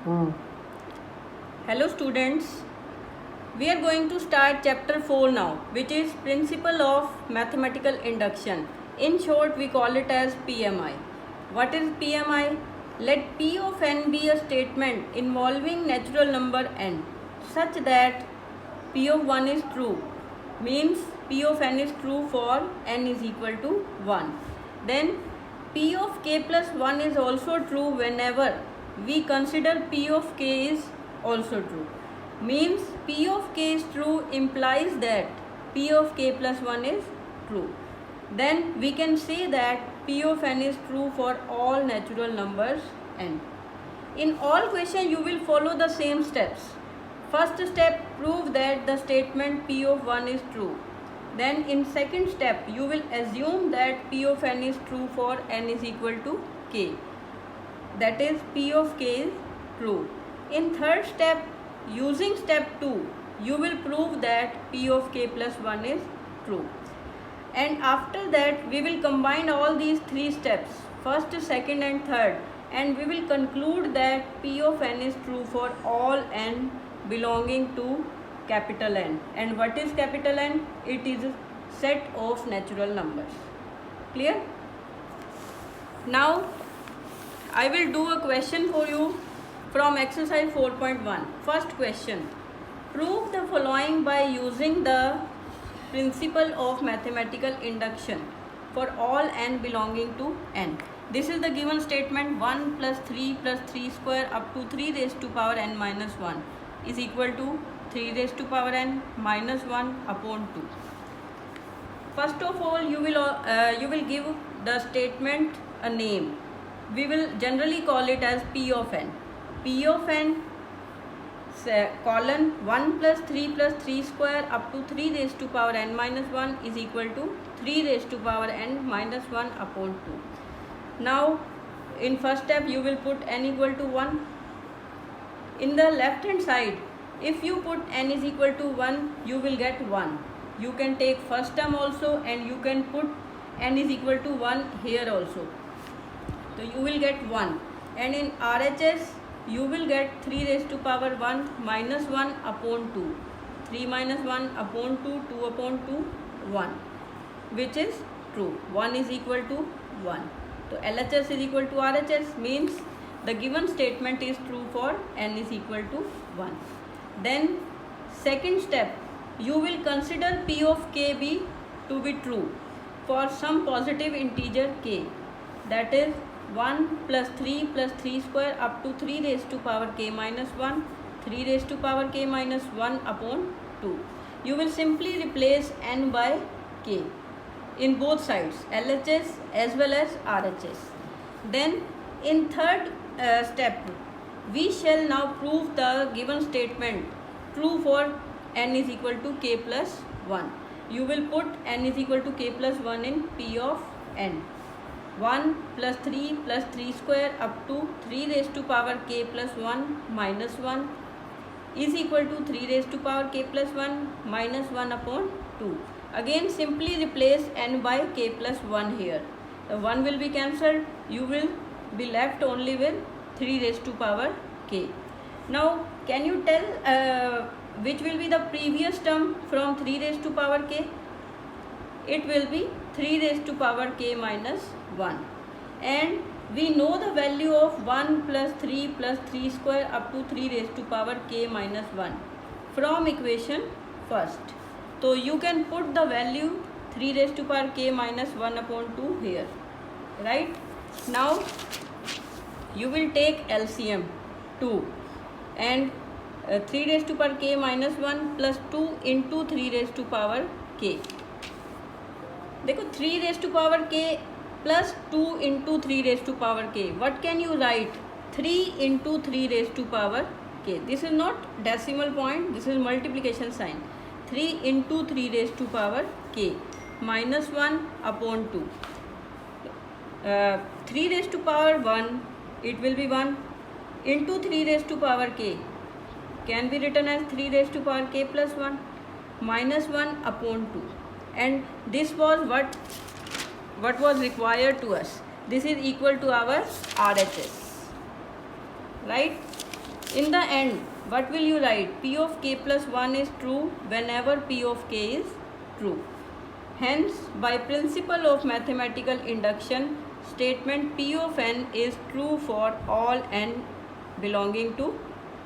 Hello students, we are going to start chapter 4 now, which is Principle of Mathematical Induction. In short, we call it as PMI. What is PMI? Let P of n be a statement involving natural number n such that P of 1 is true, means P of n is true for n is equal to 1. Then P of k plus 1 is also true whenever we consider P of k is also true. Means P of k is true implies that P of k plus 1 is true. Then we can say that P of n is true for all natural numbers n. In all questions you will follow the same steps. First step, prove that the statement P of 1 is true. Then in second step you will assume that P of n is true for n is equal to k. That is P of k is true. In third step, using step 2, you will prove that P of k plus 1 is true. And after that we will combine all these three steps, first, second and third, and we will conclude that P of n is true for all n belonging to capital N. And what is capital N? It is a set of natural numbers. Clear? Now I will do a question for you from exercise 4.1. First question. Prove the following by using the principle of mathematical induction for all n belonging to n. This is the given statement: 1 plus 3 plus 3 square up to 3 raised to power n minus 1 is equal to 3 raised to power n minus 1 upon 2. First of all, you will give the statement a name. We will generally call it as P of n. P of n colon 1 plus 3 square up to 3 raised to power n minus 1 is equal to 3 raised to power n minus 1 upon 2. Now in first step you will put n equal to 1. In the left hand side, if you put n is equal to 1, you will get 1. You can take first term also and you can put n is equal to 1 here also. So you will get 1. And in RHS, you will get 3 raised to power 1 minus 1 upon 2. 3 minus 1 upon 2, 2 upon 2, 1. Which is true. 1 is equal to 1. So LHS is equal to RHS, means the given statement is true for n is equal to 1. Then second step, you will consider P of k to be true for some positive integer k, that is 1 plus 3 square up to 3 raised to power k minus 1, 3 raised to power k minus 1 upon 2. You will simply replace n by k in both sides, LHS as well as RHS. Then in third step, we shall now prove the given statement true for n is equal to k plus 1. You will put n is equal to k plus 1 in P of n. 1 plus 3 square up to 3 raised to power k plus 1 minus 1 is equal to 3 raised to power k plus 1 minus 1 upon 2. Again simply replace n by k plus 1 here. The 1 will be cancelled. You will be left only with 3 raised to power k. Now can you tell which will be the previous term from 3 raised to power k? It will be 3 raised to power k minus 1. And we know the value of 1 plus 3 square up to 3 raised to power k minus 1 from equation first. So you can put the value 3 raised to power k minus 1 upon 2 here. Right? Now you will take LCM 2 and 3 raised to power k minus 1 plus 2 into 3 raised to power k. देखो 3 raised to power k plus 2 into 3 raised to power k. What can you write? 3 into 3 raised to power k. This is not decimal point, this is multiplication sign. 3 into 3 raised to power k minus 1 upon 2. 3 raised to power 1, it will be 1 into 3 raised to power k can be written as 3 raised to power k plus 1 minus 1 upon 2. And this was what was required to us. This is equal to our RHS, right? In the end, what will you write? P of k plus 1 is true whenever P of k is true. Hence, by principle of mathematical induction, statement P of n is true for all n belonging to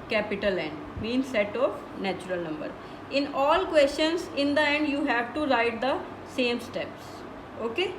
capital N, means set of natural number. In all questions, in the end you have to write the same steps. Okay.